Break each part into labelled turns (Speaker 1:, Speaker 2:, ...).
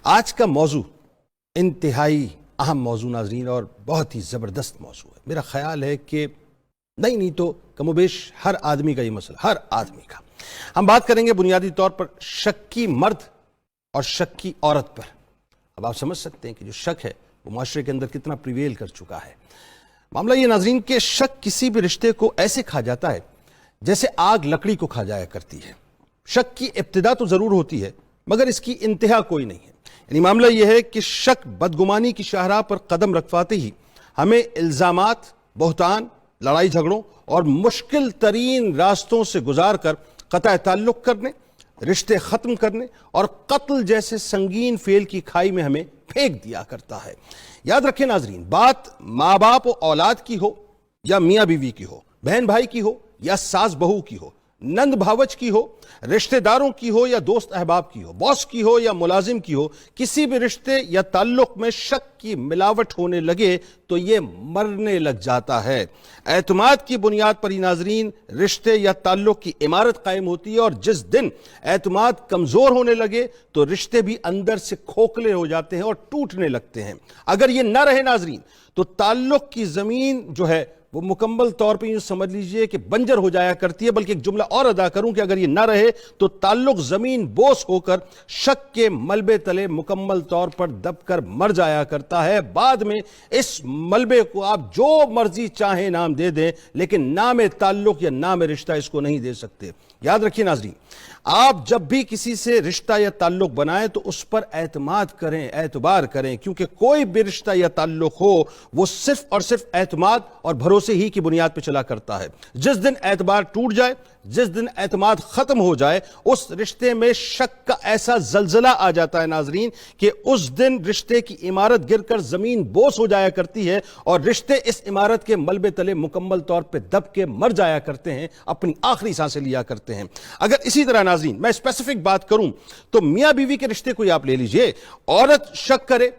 Speaker 1: آج کا موضوع انتہائی اہم موضوع ناظرین اور بہت ہی زبردست موضوع ہے۔ میرا خیال ہے کہ نہیں تو کم و بیش ہر آدمی کا یہ مسئلہ، ہر آدمی کا۔ ہم بات کریں گے بنیادی طور پر شکی مرد اور شکی عورت پر۔ اب آپ سمجھ سکتے ہیں کہ جو شک ہے وہ معاشرے کے اندر کتنا پریویل کر چکا ہے۔ معاملہ یہ ناظرین کہ شک کسی بھی رشتے کو ایسے کھا جاتا ہے جیسے آگ لکڑی کو کھا جایا کرتی ہے۔ شک کی ابتدا تو ضرور ہوتی ہے مگر اس کی انتہا کوئی نہیں ہے۔ یعنی معاملہ یہ ہے کہ شک بدگمانی کی شاہراہ پر قدم رکھواتے ہی ہمیں الزامات، بہتان، لڑائی جھگڑوں اور مشکل ترین راستوں سے گزار کر قطع تعلق کرنے، رشتے ختم کرنے اور قتل جیسے سنگین فعل کی کھائی میں ہمیں پھینک دیا کرتا ہے۔ یاد رکھیں ناظرین، بات ماں باپ و اولاد کی ہو یا میاں بیوی کی ہو، بہن بھائی کی ہو یا ساس بہو کی ہو، نند بھاوچ کی ہو، رشتہ داروں کی ہو یا دوست احباب کی ہو، باس کی ہو یا ملازم کی ہو، کسی بھی رشتے یا تعلق میں شک کی ملاوٹ ہونے لگے تو یہ مرنے لگ جاتا ہے۔ اعتماد کی بنیاد پر ہی ناظرین رشتے یا تعلق کی عمارت قائم ہوتی ہے، اور جس دن اعتماد کمزور ہونے لگے تو رشتے بھی اندر سے کھوکھلے ہو جاتے ہیں اور ٹوٹنے لگتے ہیں۔ اگر یہ نہ رہے ناظرین تو تعلق کی زمین جو ہے وہ مکمل طور پہ یوں سمجھ لیجئے کہ بنجر ہو جایا کرتی ہے۔ بلکہ ایک جملہ اور ادا کروں کہ اگر یہ نہ رہے تو تعلق زمین بوس ہو کر شک کے ملبے تلے مکمل طور پر دب کر مر جایا کرتا ہے۔ بعد میں اس ملبے کو آپ جو مرضی چاہیں نام دے دیں لیکن نام تعلق یا نام رشتہ اس کو نہیں دے سکتے۔ یاد رکھیے ناظرین، آپ جب بھی کسی سے رشتہ یا تعلق بنائیں تو اس پر اعتماد کریں، اعتبار کریں، کیونکہ کوئی بھی رشتہ یا تعلق ہو وہ صرف اور صرف اعتماد اور بھروسے ہی کی بنیاد پہ چلا کرتا ہے۔ جس دن اعتبار ٹوٹ جائے، جس دن اعتماد ختم ہو جائے، اس رشتے میں شک کا ایسا زلزلہ آ جاتا ہے ناظرین کہ اس دن رشتے کی عمارت گر کر زمین بوس ہو جایا کرتی ہے اور رشتے اس عمارت کے ملبے تلے مکمل طور پہ دب کے مر جایا کرتے ہیں، اپنی آخری سانسیں لیا کرتے ہیں۔ اگر اسی طرح ناظرین میں اسپیسیفک بات کروں تو میاں بیوی کے رشتے کو ہی آپ لے لیجئے، عورت شک کرے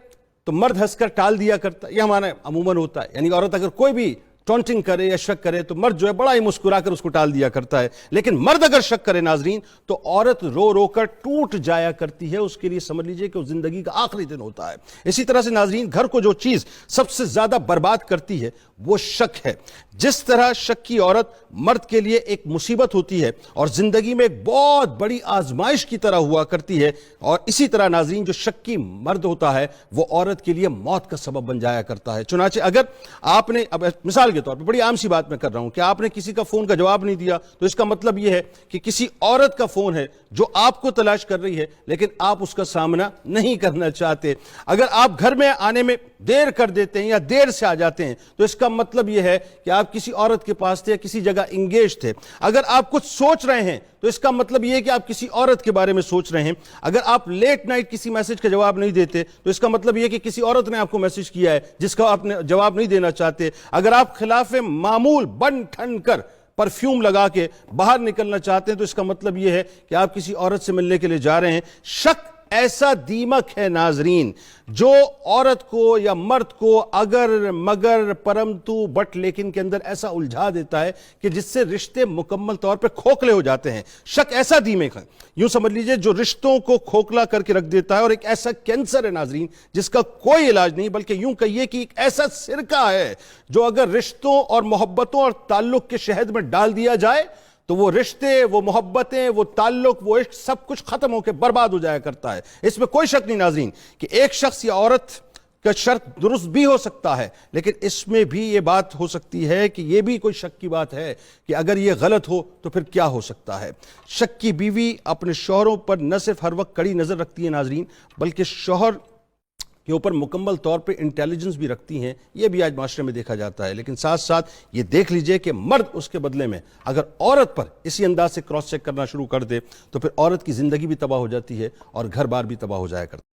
Speaker 1: تو مرد ہنس کر ٹال دیا کرتا ہے۔ یہ ہمارا عموماً ہوتا ہے، یعنی عورت اگر کوئی بھی ٹونٹنگ کرے یا شک کرے تو مرد جو ہے بڑا ہی مسکرا کر اس کو ٹال دیا کرتا ہے، لیکن مرد اگر شک کرے ناظرین تو عورت رو رو کر ٹوٹ جایا کرتی ہے۔ اس کے لیے سمجھ لیجئے کہ وہ زندگی کا آخری دن ہوتا ہے۔ اسی طرح سے ناظرین گھر کو جو چیز سب سے زیادہ برباد کرتی ہے وہ شک ہے۔ جس طرح شکی عورت مرد کے لیے ایک مصیبت ہوتی ہے اور زندگی میں ایک بہت بڑی آزمائش کی طرح ہوا کرتی ہے، اور اسی طرح ناظرین جو شکی مرد ہوتا ہے وہ عورت کے لیے موت کا سبب بن جایا کرتا ہے۔ چنانچہ اگر آپ نے، اب مثال کے طور پر بڑی عام سی بات میں کر رہا ہوں، کہ آپ نے کسی کا فون کا جواب نہیں دیا تو اس کا مطلب یہ ہے کہ کسی عورت کا فون ہے جو آپ کو تلاش کر رہی ہے لیکن آپ اس کا سامنا نہیں کرنا چاہتے۔ اگر آپ گھر میں آنے میں دیر کر دیتے ہیں یا دیر سے آ جاتے ہیں تو اس کا مطلب یہ ہے کہ آپ کسی عورت کے پاس تھے یا کسی جگہ انگیج تھے۔ اگر آپ کچھ سوچ رہے ہیں تو اس کا مطلب یہ ہے کہ آپ کسی عورت کے بارے میں سوچ رہے ہیں۔ اگر آپ لیٹ نائٹ کسی میسج کا جواب نہیں دیتے تو اس کا مطلب یہ ہے کہ کسی عورت نے آپ کو میسج کیا ہے جس کا آپ نے جواب نہیں دینا چاہتے۔ اگر آپ خلاف معمول بن ٹھن کر پرفیوم لگا کے باہر نکلنا چاہتے ہیں تو اس کا مطلب یہ ہے کہ آپ کسی عورت سے ملنے کے لیے جا رہے ہیں۔ شک ایسا دیمک ہے ناظرین جو عورت کو یا مرد کو اگر مگر پرمتو بٹ لیکن کے اندر ایسا الجھا دیتا ہے کہ جس سے رشتے مکمل طور پہ کھوکھلے ہو جاتے ہیں۔ شک ایسا دیمک ہے، یوں سمجھ لیجئے، جو رشتوں کو کھوکھلا کر کے رکھ دیتا ہے، اور ایک ایسا کینسر ہے ناظرین جس کا کوئی علاج نہیں، بلکہ یوں کہیے کہ ایک ایسا سرکہ ہے جو اگر رشتوں اور محبتوں اور تعلق کے شہد میں ڈال دیا جائے تو وہ رشتے، وہ محبتیں، وہ تعلق، وہ عشق سب کچھ ختم ہو کے برباد ہو جایا کرتا ہے۔ اس میں کوئی شک نہیں ناظرین کہ ایک شخص یا عورت کا شرط درست بھی ہو سکتا ہے، لیکن اس میں بھی یہ بات ہو سکتی ہے کہ یہ بھی کوئی شک کی بات ہے کہ اگر یہ غلط ہو تو پھر کیا ہو سکتا ہے۔ شک کی بیوی اپنے شوہروں پر نہ صرف ہر وقت کڑی نظر رکھتی ہے ناظرین، بلکہ شوہر کے اوپر مکمل طور پہ انٹیلیجنس بھی رکھتی ہیں۔ یہ بھی آج معاشرے میں دیکھا جاتا ہے، لیکن ساتھ ساتھ یہ دیکھ لیجئے کہ مرد اس کے بدلے میں اگر عورت پر اسی انداز سے کراس چیک کرنا شروع کر دے تو پھر عورت کی زندگی بھی تباہ ہو جاتی ہے اور گھر بار بھی تباہ ہو جایا کرتا ہے۔